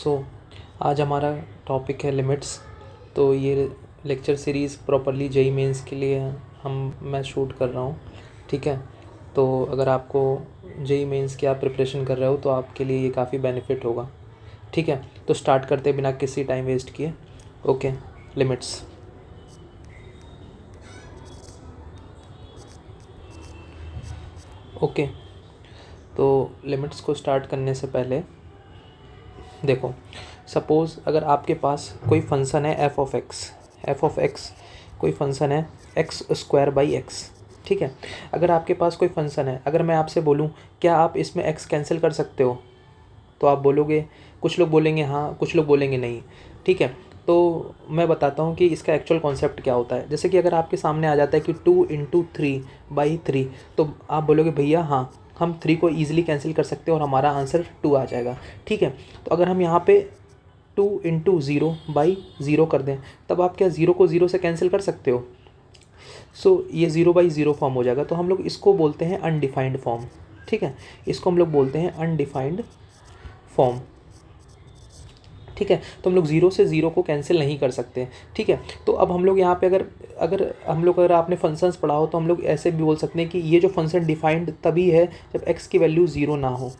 सो आज हमारा टॉपिक है लिमिट्स। तो ये lecture series properly JEE mains के लिए मैं शूट कर रहा हूँ, ठीक है। तो अगर आपको जेईई मेंस की आप प्रिपरेशन कर रहे हो तो आपके लिए ये काफ़ी बेनिफिट होगा, ठीक है। तो स्टार्ट करते बिना किसी टाइम वेस्ट किए। Okay, limits. ओके, तो लिमिट्स को स्टार्ट करने से पहले देखो, सपोज़ अगर आपके पास कोई फंक्शन है एफ ऑफ एक्स कोई फंक्शन है एक्स स्क्वायर बाई एक्स, ठीक है। अगर आपके पास कोई फंक्शन है, अगर मैं आपसे बोलूँ क्या आप इसमें एक्स कैंसिल कर सकते हो, तो आप बोलोगे, कुछ लोग बोलेंगे हाँ, कुछ लोग बोलेंगे नहीं, ठीक है। तो मैं बताता हूँ कि इसका एक्चुअल कॉन्सेप्ट क्या होता है। जैसे कि अगर आपके सामने आ जाता है कि 2 × 3/3, तो आप बोलोगे भैया हाँ, हम 3 को ईजिली कैंसिल कर सकते हैं और हमारा आंसर 2 आ जाएगा, ठीक है। तो अगर हम यहाँ पे 2 × 0/0 कर दें, तब आप क्या 0 को 0 से कैंसिल कर सकते हो। सो ये 0/0 फॉर्म हो जाएगा। तो हम लोग इसको बोलते हैं अनडिफाइंड फॉर्म, ठीक है। इसको हम लोग बोलते हैं अनडिफाइंड फॉर्म, ठीक है। तो हम लोग 0 से 0 को कैंसिल नहीं कर सकते, ठीक है। तो अब हम लोग यहाँ पे अगर आपने फंक्शंस पढ़ा हो तो हम लोग ऐसे भी बोल सकते हैं कि ये जो फंक्शन डिफाइंड तभी है जब x की वैल्यू 0 ना हो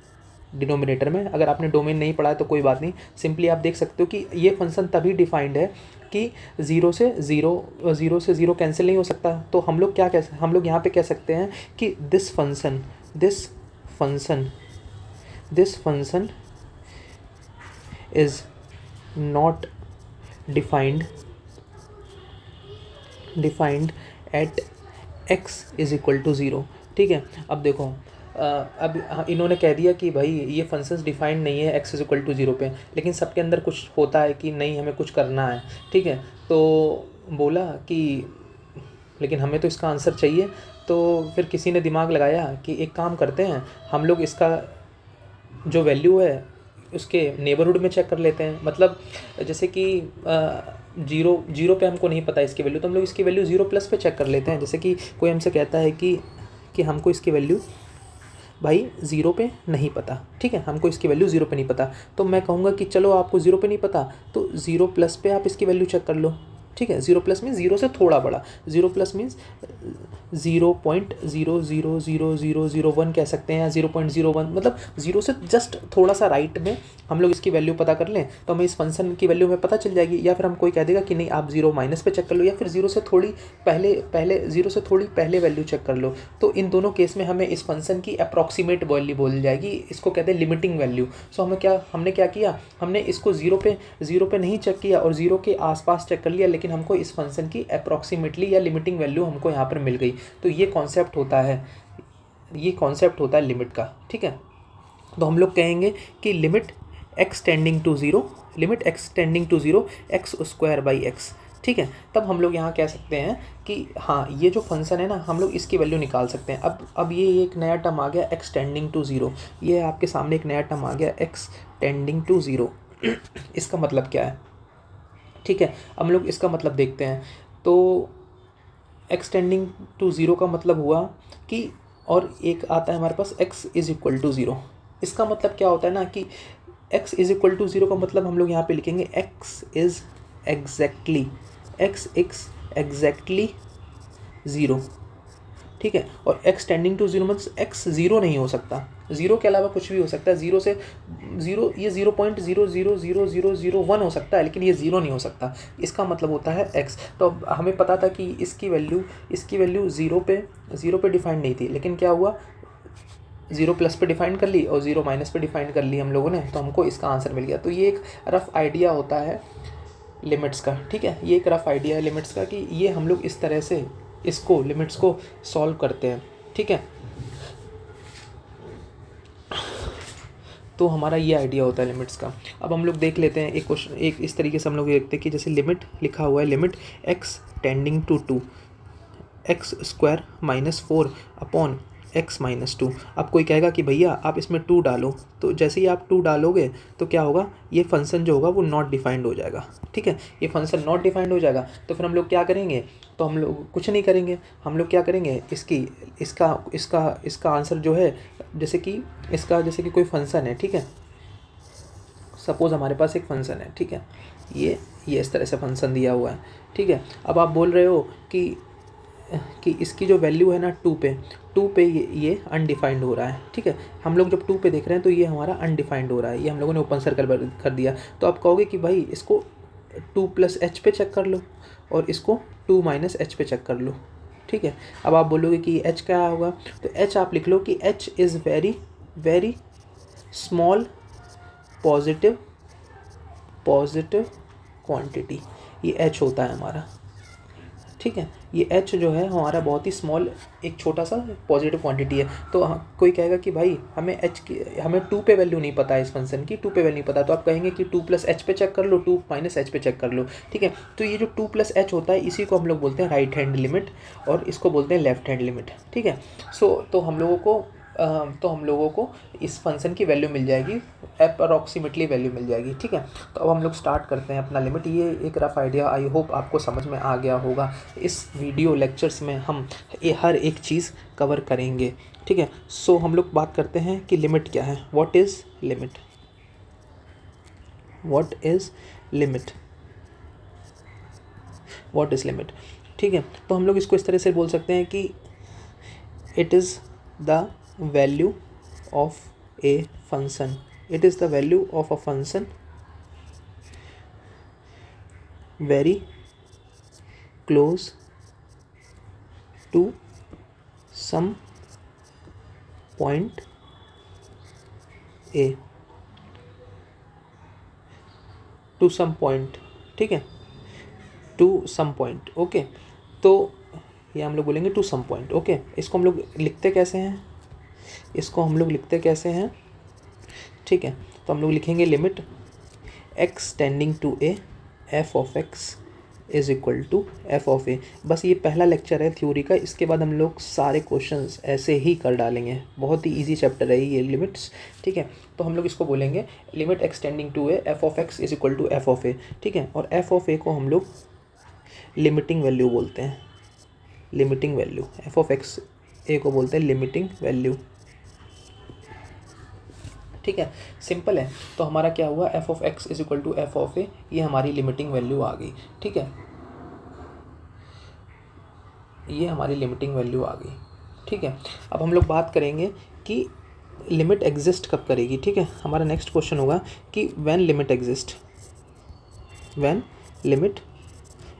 डिनोमिनेटर में। अगर आपने डोमेन नहीं पढ़ा है तो कोई बात नहीं, सिंपली आप देख सकते हो कि ये फंक्शन तभी डिफाइंड है कि 0 से 0 कैंसिल नहीं हो सकता। तो हम लोग हम लोग यहाँ पे कह सकते हैं कि this function is not defined at x = 0, ठीक है। अब देखो, अब इन्होंने कह दिया कि भाई ये फंक्शंस डिफाइंड नहीं है x = 0 पे, लेकिन सबके अंदर कुछ होता है कि नहीं हमें कुछ करना है, ठीक है। तो बोला कि लेकिन हमें तो इसका आंसर चाहिए। तो फिर किसी ने दिमाग लगाया कि एक काम करते हैं, हम लोग इसका जो वैल्यू है उसके नेबरहुड में चेक कर लेते हैं। मतलब जैसे कि 0 पे हमको नहीं पता इसकी वैल्यू, तो हम लोग इसकी वैल्यू 0+ पे चेक कर लेते हैं। जैसे कि कोई हमसे कहता है कि हमको इसकी वैल्यू भाई 0 पे नहीं पता, ठीक है, हमको इसकी वैल्यू 0 पे नहीं पता। तो मैं कहूँगा कि चलो आपको 0 पे नहीं पता तो 0+ पे आप इसकी वैल्यू चेक कर लो, ठीक है। 0+ मीन्स 0 से थोड़ा बड़ा, 0+ मीन्स 0.0000001 कह सकते हैं, या 0.01, मतलब 0 से जस्ट थोड़ा सा राइट में हम लोग इसकी वैल्यू पता कर लें तो हमें इस फंक्शन की वैल्यू हमें पता चल जाएगी। या फिर हम कोई कह देगा कि नहीं आप 0- पे चेक कर लो, या फिर 0 से थोड़ी पहले वैल्यू चेक कर लो। तो इन दोनों केस में हमें इस फंक्शन की अप्रॉक्सीमेट वैल्यू बोल जाएगी, इसको कहते हैं लिमिटिंग वैल्यू। सो हमने क्या किया, हमने इसको 0 पे नहीं चेक किया और 0 के आसपास चेक कर लिया, लेकिन हमको इस फंक्शन की अप्रॉक्सीमेटली या लिमिटिंग वैल्यू हमको यहाँ पर मिल गई। तो ये कॉन्सेप्ट होता है लिमिट का, ठीक है। तो हम लोग कहेंगे कि limit x tending to 0 x²/x, ठीक है। तब हम लोग यहाँ कह सकते हैं कि हाँ, ये जो फंक्शन है ना, हम लोग इसकी वैल्यू निकाल सकते हैं। अब ये एक नया टर्म आ गया x टेंडिंग टू 0, ये आपके सामने एक नया टर्म आ गया x टेंडिंग टू 0। इसका मतलब क्या है, ठीक है। हम लोग इसका मतलब देखते हैं। तो x टेंडिंग टू 0 का मतलब हुआ कि, और एक आता है हमारे पास x = 0। इसका मतलब क्या होता है ना कि x = 0 का मतलब हम लोग यहाँ पे लिखेंगे x इज़ एग्जैक्टली 0, ठीक है। और x टेंडिंग टू 0 मतलब x 0 नहीं हो सकता, 0 के अलावा कुछ भी हो सकता है। 0 से 0 ये 0.0000001 हो सकता है, लेकिन ये 0 नहीं हो सकता। इसका मतलब होता है x। तो अब हमें पता था कि इसकी वैल्यू 0 पे डिफाइंड नहीं थी, लेकिन क्या हुआ, 0+ पे डिफाइन कर ली और 0- पे डिफाइन कर ली हम लोगों ने, तो हमको इसका आंसर मिल गया। तो ये एक रफ़ आइडिया होता है लिमिट्स का, ठीक है। ये एक रफ़ आइडिया है लिमिट्स का कि ये हम लोग इस तरह से इसको लिमिट्स को सॉल्व करते हैं, ठीक है। तो हमारा ये आइडिया होता है लिमिट्स का। अब हम लोग देख लेते हैं एक क्वेश्चन, एक इस तरीके से हम लोग देखते हैं कि जैसे लिमिट लिखा हुआ है, limit x tending to 2 x² - 4/x-2। अब कोई कहेगा कि भैया आप इसमें 2 डालो, तो जैसे ही आप 2 डालोगे तो क्या होगा, ये फंक्शन जो होगा वो नॉट डिफाइंड हो जाएगा, ठीक है। ये फंक्शन नॉट डिफाइंड हो जाएगा। तो फिर हम लोग क्या करेंगे, तो हम लोग कुछ नहीं करेंगे, हम लोग क्या करेंगे, इसका आंसर जो है, जैसे कि कोई फंक्शन है, ठीक है, सपोज़ हमारे पास एक फंक्शन है, ठीक है, ये इस तरह से फंक्शन दिया हुआ है, ठीक है। अब आप बोल रहे हो कि इसकी जो वैल्यू है ना 2 पे ये अनडिफाइंड हो रहा है, ठीक है। हम लोग जब 2 पे देख रहे हैं तो ये हमारा अनडिफाइंड हो रहा है, ये हम लोगों ने ओपन सर्कल कर दिया। तो आप कहोगे कि भाई इसको 2 + h पे चेक कर लो और इसको 2 - h पे चेक कर लो, ठीक है। अब आप बोलोगे कि h क्या होगा, तो h आप लिख लो कि h is very very small positive quantity, ये h होता है हमारा, ठीक है। ये h जो है हमारा बहुत ही स्मॉल, एक छोटा सा पॉजिटिव क्वांटिटी है। तो कोई कहेगा कि भाई हमें 2 पे वैल्यू नहीं पता है, इस फंक्शन की 2 पे वैल्यू नहीं पता, तो आप कहेंगे कि 2 + h पे चेक कर लो, 2 - h पे चेक कर लो, ठीक है। तो ये जो 2 + h होता है इसी को हम लोग बोलते हैं राइट हैंड लिमिट और इसको बोलते हैं लेफ्ट हैंड लिमिट, ठीक है। तो हम लोगों को इस फंक्शन की वैल्यू मिल जाएगी, अप्रॉक्सीमेटली वैल्यू मिल जाएगी, ठीक है। तो अब हम लोग स्टार्ट करते हैं अपना लिमिट। ये एक रफ आइडिया, आई होप आपको समझ में आ गया होगा। इस वीडियो लेक्चर्स में हम हर एक चीज़ कवर करेंगे, ठीक है। सो हम लोग बात करते हैं कि लिमिट क्या है, व्हाट इज़ लिमिट, ठीक है। तो हम लोग इसको इस तरह से बोल सकते हैं कि it is the value of a function, it is the value of a function very close to some point a, to some point, ठीक है, to some point, ओके। तो ये हम लोग बोलेंगे to some point, ओके। इसको हम लोग लिखते कैसे हैं, ठीक है। तो हम लोग लिखेंगे limit x tending to a f of x is equal to f of a। बस ये पहला लेक्चर है थ्योरी का, इसके बाद हम लोग सारे क्वेश्चंस ऐसे ही कर डालेंगे, बहुत ही इजी चैप्टर है ये लिमिट्स, ठीक है। तो हम लोग इसको बोलेंगे limit x tending to a f of x is equal to f of a, ठीक है। और f ऑफ a को हम लोग लिमिटिंग वैल्यू बोलते हैं, limiting value f of x a को बोलते हैं लिमिटिंग वैल्यू, ठीक है। सिंपल है। तो हमारा क्या हुआ, f of x is equal to f of a, ये हमारी लिमिटिंग वैल्यू आ गई, ठीक है, ये हमारी लिमिटिंग वैल्यू आ गई, ठीक है। अब हम लोग बात करेंगे कि लिमिट एग्जिस्ट कब करेगी, ठीक है। हमारा नेक्स्ट क्वेश्चन होगा कि व्हेन लिमिट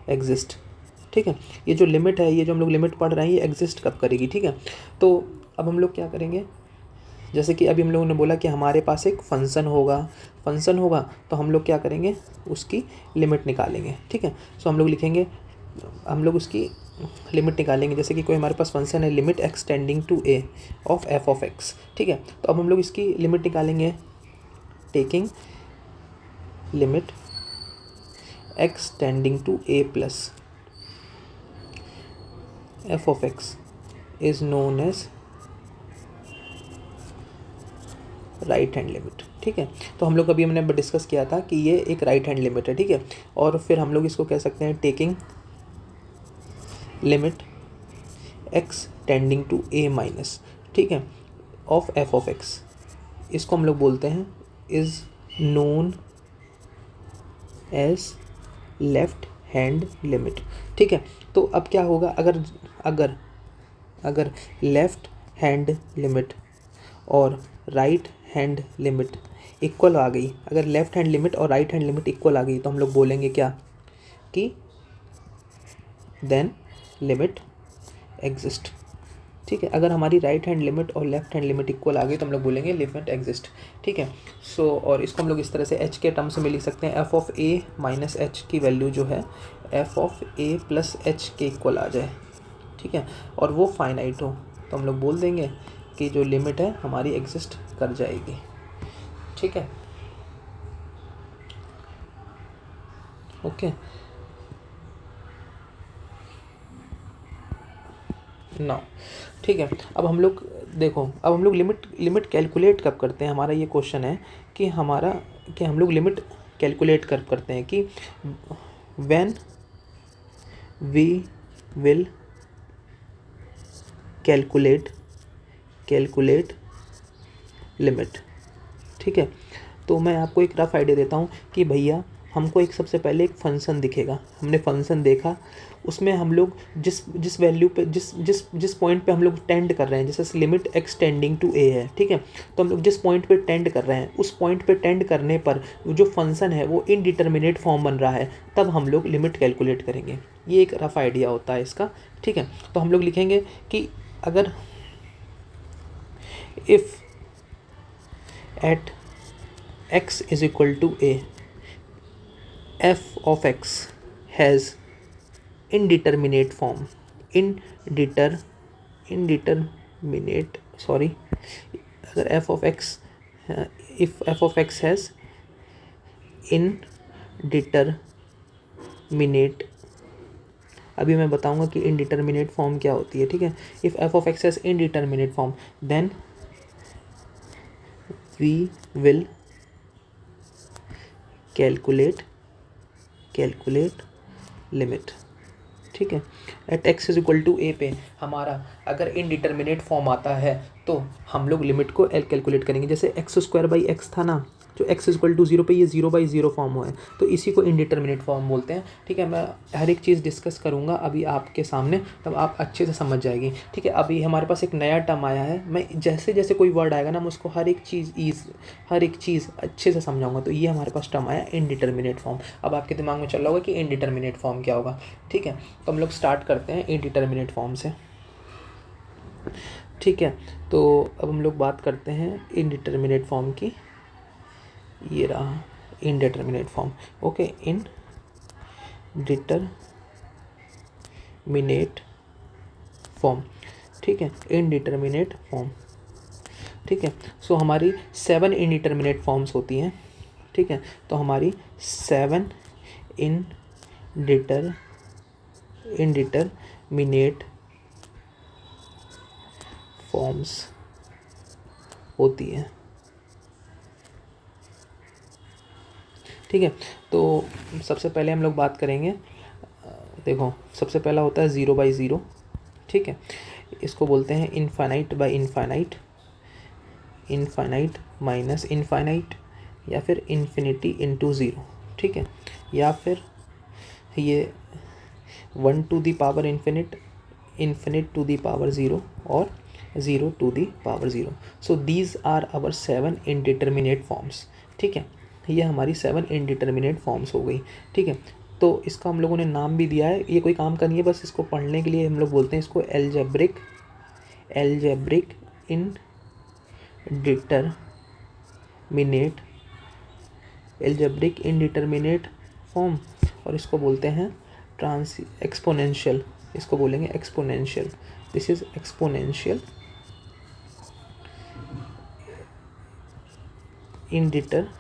एग्जिस्ट, ठीक है। ये जो लिमिट है, ये जो हम लोग लिमिट पढ़ रहे हैं, ये एग्जिस्ट कब करेगी, ठीक है। तो अब हम लोग क्या करेंगे, जैसे कि अभी हम लोगों ने बोला कि हमारे पास एक फंक्शन होगा तो हम लोग क्या करेंगे, उसकी लिमिट निकालेंगे, ठीक है। सो हम लोग लिखेंगे, हम लोग उसकी लिमिट निकालेंगे। जैसे कि कोई हमारे पास फंक्शन है limit x tending to a of f of x, ठीक है। तो अब हम लोग इसकी लिमिट निकालेंगे taking limit x tending to a plus f of x is known as right hand limit, ठीक है। तो हम लोग अभी हमने डिस्कस किया था कि ये एक राइट हैंड लिमिट है, ठीक है। और फिर हम लोग इसको कह सकते हैं taking limit x tending to a minus, ठीक है, ऑफ f ऑफ x, इसको हम लोग बोलते हैं is known as left hand limit, ठीक है। तो अब क्या होगा, अगर लेफ्ट हैंड लिमिट और राइट हैंड लिमिट इक्वल आ गई, अगर लेफ्ट हैंड लिमिट और राइट हैंड लिमिट इक्वल आ गई तो हम लोग बोलेंगे क्या, कि देन लिमिट एग्जिस्ट, ठीक है। अगर हमारी राइट हैंड लिमिट और लेफ्ट हैंड लिमिट इक्वल आ गई तो हम लोग बोलेंगे लिमिट एग्जिस्ट, ठीक है। सो और इसको हम लोग इस तरह से h के टर्म्स में लिख सकते हैं, f of a minus h की वैल्यू जो है f of a plus h के इक्वल आ जाए, ठीक है, और वो फाइनाइट हो, तो हम लोग बोल देंगे कि जो लिमिट है हमारी एग्जिस्ट कर जाएगी, ठीक है, ओके। ना, ठीक है। अब हम लोग देखो, अब हम लोग लिमिट कैलकुलेट कब करते हैं, हमारा ये क्वेश्चन है कि हम लोग लिमिट कैलकुलेट कब करते हैं, कि when we will calculate limit, ठीक है। तो मैं आपको एक रफ़ आइडिया देता हूँ कि भैया हमको एक सबसे पहले एक फंक्शन दिखेगा, हमने फंक्शन देखा, उसमें हम लोग जिस वैल्यू पे जिस पॉइंट पे हम लोग टेंड कर रहे हैं, जैसे लिमिट एक्स टेंडिंग टू ए है, ठीक है, तो हम लोग जिस पॉइंट पे टेंड कर रहे हैं उस पॉइंट पे टेंड करने पर जो फंक्शन है वो इनडिटर्मिनेट फॉर्म बन रहा है, तब हम लोग लिमिट कैलकुलेट करेंगे। ये एक रफ़ आइडिया होता है इसका, ठीक है। तो हम लोग लिखेंगे कि अगर if at x is equal to a, f of x has indeterminate form, अगर f of x if f of x has indeterminate, अभी मैं बताऊंगा कि indeterminate form क्या होती है, ठीक है। if f of x has indeterminate form then we will calculate limit, ठीक है। At X is equal to A पे हमारा अगर इनडिटर्मिनेट फॉर्म आता है तो हम लोग लिमिट को कैलकुलेट करेंगे। जैसे एक्स स्क्वायर बाई एक्स था ना, जो एक्स इज इक्वल टू 0 पे ये 0/0 फॉर्म हुआ है, तो इसी को इनडिटर्मिनेट फॉर्म बोलते हैं, ठीक है। मैं हर एक चीज़ डिस्कस करूँगा अभी आपके सामने, तब आप अच्छे से समझ जाएगी, ठीक है। अभी हमारे पास एक नया टर्म आया है, मैं जैसे जैसे कोई वर्ड आएगा ना मैं उसको हर एक चीज़ अच्छे से समझाऊंगा। तो ये हमारे पास टर्म आया इनडिटर्मिनेट फॉर्म। अब आपके दिमाग में चल रहा होगा कि इनडिटर्मिनेट फॉर्म क्या होगा, ठीक है। तो हम लोग स्टार्ट करते हैं इनडिटर्मिनेट फॉर्म से, ठीक है। तो अब हम लोग बात करते हैं इनडिटर्मिनेट फॉर्म की। ये रहा indeterminate form, okay. Indeterminate form, ठीक है, इनडिटर्मिनेट फॉर्म, ठीक है। सो हमारी 7 इनडिटर्मिनेट फॉर्म्स होती हैं, ठीक है। तो हमारी 7 इनडिटर्मिनेट फॉर्म्स होती हैं, ठीक है। तो सबसे पहले हम लोग बात करेंगे, देखो सबसे पहला होता है 0/0, ठीक है। इसको बोलते हैं infinite by infinite, infinite minus infinite, या फिर इन्फिनिटी इंटू 0, ठीक है। या फिर ये 1 to the power infinite, infinite to the power 0 और 0 to the power 0। So these are our 7 indeterminate forms, ठीक है। ये हमारी 7 इनडिटर्मिनेट फॉर्म्स हो गई, ठीक है। तो इसका हम लोगों ने नाम भी दिया है, ये कोई काम का नहीं है, बस इसको पढ़ने के लिए हम लोग बोलते हैं इसको एल्जेब्रिक इनडिटर्मिनेट फॉर्म, और इसको बोलते हैं एक्सपोनेंशियल, इसको बोलेंगे exponential. This is exponential indeterminate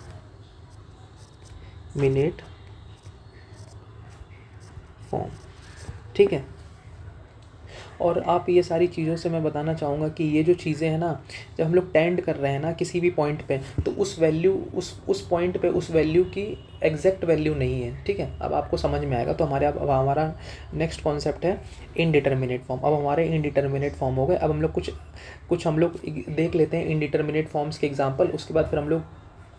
form, ठीक है। और आप ये सारी चीज़ों से मैं बताना चाहूँगा कि ये जो चीज़ें हैं ना, जब हम लोग टेंड कर रहे हैं ना किसी भी पॉइंट पे, तो उस वैल्यू उस पॉइंट पे उस वैल्यू की एग्जैक्ट वैल्यू नहीं है, ठीक है। अब आपको समझ में आएगा। तो अब हमारा नेक्स्ट कॉन्सेप्ट है इनडिटर्मिनेट फॉर्म। अब हमारे इनडिटर्मिनेट फॉर्म हो गए। अब हम लोग कुछ हम लोग देख लेते हैं इनडिटर्मिनेट फॉर्म्स के एग्जाम्पल। उसके बाद फिर हम लोग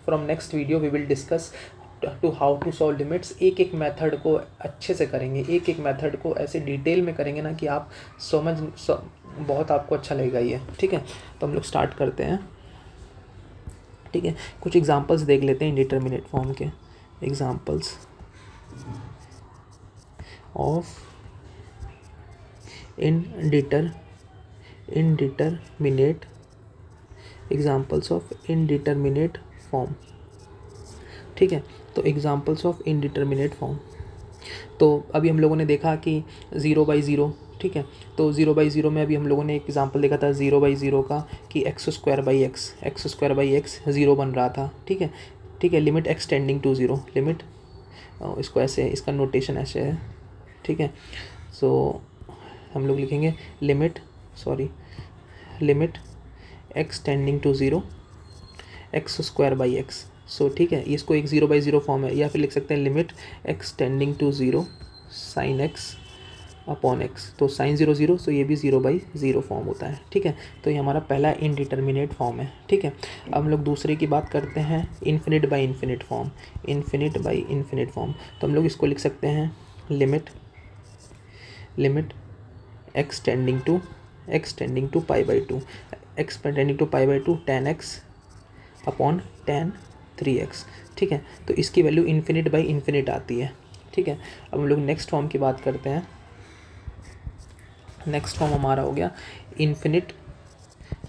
from next video we will discuss to how to solve limits. एक मेथड को अच्छे से करेंगे, एक मेथड को ऐसे डिटेल में करेंगे ना कि आप बहुत आपको अच्छा लगेगा ये, ठीक है। तो हम लोग स्टार्ट करते हैं, ठीक है। कुछ एग्जांपल्स देख लेते हैं इंडिटरमिनेट फॉर्म के। Examples of indeterminate examples of indeterminate form, ठीक है। तो एग्जांपल्स ऑफ इनडिटरमिनेट फॉर्म, तो अभी हम लोगों ने देखा कि 0/0, ठीक है। तो 0/0 में अभी हम लोगों ने एक एग्जांपल देखा था 0/0 का कि x² ज़ीरो बन रहा था, ठीक है, ठीक है। Limit x tending to 0, limit इसको ऐसे, इसका नोटेशन ऐसे है, ठीक है। सो हम लोग लिखेंगे limit x tending to 0 x²/x। So ठीक है, इसको एक 0/0 फॉर्म है, या फिर लिख सकते हैं limit x tending to 0 sin x upon x, तो साइन 0 0, तो ये भी 0/0 फॉर्म होता है, ठीक है। तो ये हमारा पहला इनडिटर्मिनेट फॉर्म है, ठीक है। अब हम लोग दूसरे की बात करते हैं, infinite by infinite form, infinite by infinite form. तो हम लोग इसको लिख सकते हैं limit x tending to π/2, x tending to π/2 tan x upon tan 3x, ठीक है। तो इसकी वैल्यू इन्फिनिट बाई इन्फिनिट आती है, ठीक है। अब हम लोग नेक्स्ट फॉर्म की बात करते हैं। नेक्स्ट फॉर्म हमारा हो गया इन्फिनिट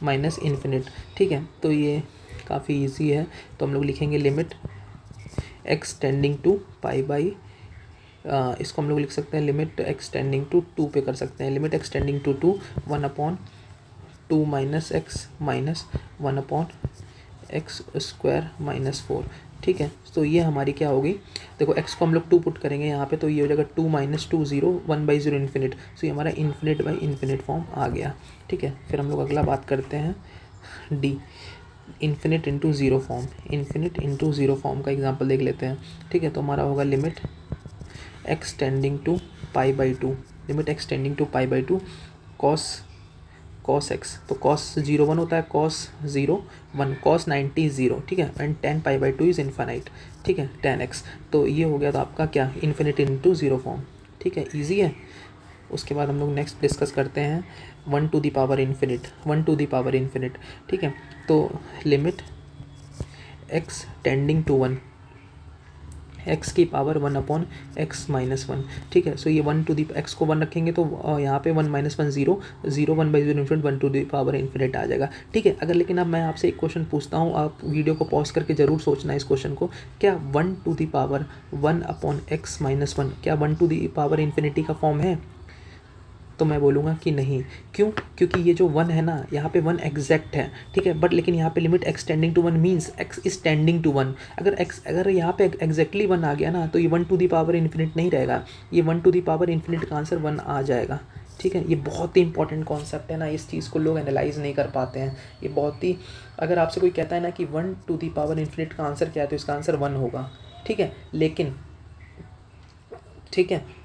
माइनस इन्फिनिट, ठीक है। तो ये काफ़ी इजी है, तो हम लोग लिखेंगे लिमिट x टेंडिंग टू इसको हम लोग लिख सकते हैं लिमिट x टेंडिंग टू 2 पे कर सकते हैं, limit x tending to 2 1/2 minus x minus 1/x²-4, ठीक है। तो ये हमारी क्या होगी, देखो x को हम लोग 2 पुट करेंगे यहाँ पे, तो ये हो जाएगा 2 - 2 0 1/0 इन्फिनिट, तो ये हमारा इन्फिनिट बाई इन्फिनिट फॉर्म आ गया, ठीक है। फिर हम लोग अगला बात करते हैं D, infinite into zero form, infinite into zero form का एग्जांपल देख लेते हैं, ठीक है। तो हमारा होगा limit x tending to π/2, limit x tending to π/2 cos x, तो cos 0 1 होता है, cos 0 1, cos 90 0, ठीक है। एंड tan π/2 इज़ इन्फाइनाइट, ठीक है, tan x। तो ये हो गया था आपका क्या, इन्फिनिट इंटू ज़ीरो फॉर्म, ठीक है, ईजी है। उसके बाद हम लोग नेक्स्ट डिस्कस करते हैं 1 टू द पावर इन्फिनिट, ठीक है। तो limit x tending to 1, x की पावर 1/x-1, ठीक है। सो ये 1 टू दी x को 1 रखेंगे तो यहाँ पे 1 - 1 0 0 1/0 infinite 1 to the power infinite आ जाएगा, ठीक है। अगर लेकिन अब मैं आपसे एक क्वेश्चन पूछता हूँ, आप वीडियो को पॉज करके ज़रूर सोचना इस क्वेश्चन को, क्या 1 टू दी पावर 1/x-1 क्या 1 टू दी पावर इन्फिनिटी का फॉर्म है? तो मैं बोलूँगा कि नहीं। क्यों? क्योंकि ये जो 1 है ना, यहाँ पे 1 एग्जैक्ट है, ठीक है। बट लेकिन यहाँ पे limit x tending to 1 means x is tending to 1। अगर यहाँ पे एग्जैक्टली 1 आ गया ना, तो ये 1 टू दी पावर इन्फिनिट नहीं रहेगा, ये 1 टू दी पावर इन्फिनिट का आंसर 1 आ जाएगा, ठीक है। ये बहुत ही इंपॉर्टेंट कॉन्सेप्ट है ना, इस चीज़ को लोग एनालाइज नहीं कर पाते हैं। ये बहुत ही, अगर आपसे कोई कहता है ना कि 1 टू दी पावर इन्फिनिट का आंसर क्या है, तो इसका आंसर 1 होगा, ठीक है। लेकिन ठीक है,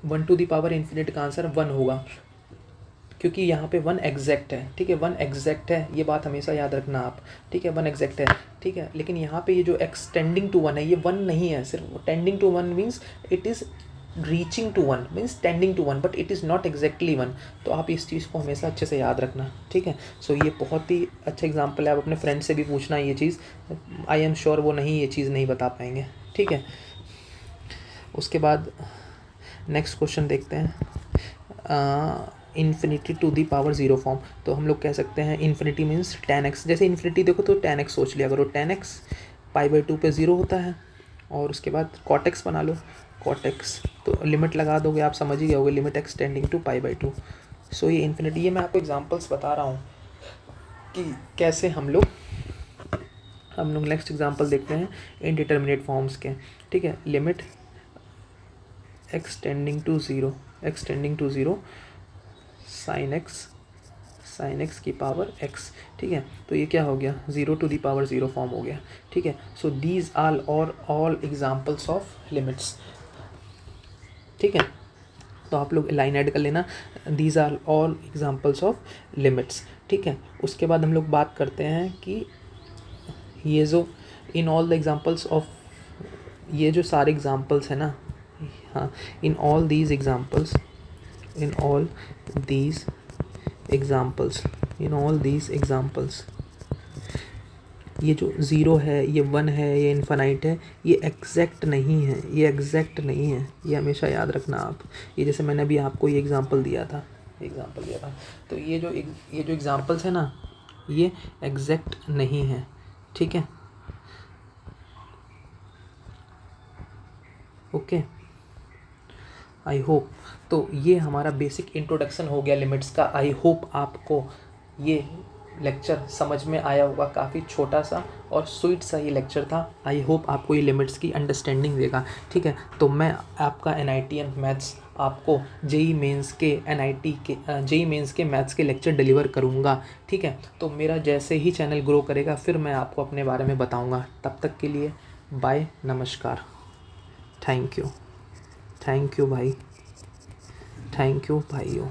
1 टू दी पावर इन्फिनिट का आंसर 1 होगा, क्योंकि यहाँ पे 1 एग्जैक्ट है, ठीक है, 1 एग्जैक्ट है, ये बात हमेशा याद रखना आप, ठीक है, 1 एग्जैक्ट है, ठीक है। लेकिन यहाँ पे ये जो x टेंडिंग टू 1 है, ये 1 नहीं है, सिर्फ tending to 1 means it is reaching to 1 means tending to 1, but it is not exactly 1। तो आप इस चीज़ को हमेशा अच्छे से याद रखना, ठीक है। सो ये बहुत ही अच्छा एग्जाम्पल है, आप अपने फ्रेंड से भी पूछना ये चीज़, आई एम श्योर वो नहीं ये चीज़ नहीं बता पाएंगे, ठीक है। उसके बाद नेक्स्ट क्वेश्चन देखते हैं, infinity to the power 0 form. तो हम लोग कह सकते हैं इन्फिनिटी मीन्स tan x, जैसे इन्फिनिटी देखो तो tan x सोच लिया करो, tan x π/2 पे 0 होता है, और उसके बाद cot x बना लो, cot x, तो लिमिट लगा दोगे, आप समझ ही गए होगे, लिमिट x टेंडिंग टू π/2। सो ये इन्फिनिटी, ये मैं आपको एग्जांपल्स बता रहा हूँ कि कैसे हम लोग नेक्स्ट एग्जांपल देखते हैं इनडिटर्मिनेट फॉर्म्स के, ठीक है। Limit x tending to 0 sin x की पावर x, ठीक है। तो ये क्या हो गया, 0 टू दी पावर 0 फॉर्म हो गया, ठीक है। So these are all examples of limits, ठीक है। तो आप लोग लाइन ऐड कर लेना, these are all examples of limits, ठीक है। उसके बाद हम लोग बात करते हैं कि ये जो in all the examples of, ये जो सारे एग्जाम्पल्स हैं ना, हाँ, इन ऑल दीज एग्जाम्पल्स ये जो 0 है, ये 1 है, ये इन्फानाइट है, ये एग्जैक्ट नहीं है, ये हमेशा याद रखना आप। ये जैसे मैंने अभी आपको ये एग्जांपल दिया था, तो ये जो एग्जांपल्स है ना, ये एग्जैक्ट नहीं है, ठीक है, ओके। आई होप, तो ये हमारा बेसिक इंट्रोडक्शन हो गया लिमिट्स का। आई होप आपको ये लेक्चर समझ में आया होगा, काफ़ी छोटा सा और स्वीट सा ये लेक्चर था। आई होप आपको ये लिमिट्स की अंडरस्टैंडिंग देगा, ठीक है। तो मैं आपका NITM मैथ्स आपको जेई मेंस के मैथ्स के लेक्चर डिलीवर करूँगा, ठीक है। तो मेरा जैसे ही चैनल ग्रो करेगा फिर मैं आपको अपने बारे में बताऊँगा। तब तक के लिए बाय, नमस्कार, थैंक यू भाई। थैंक यू भाइयों।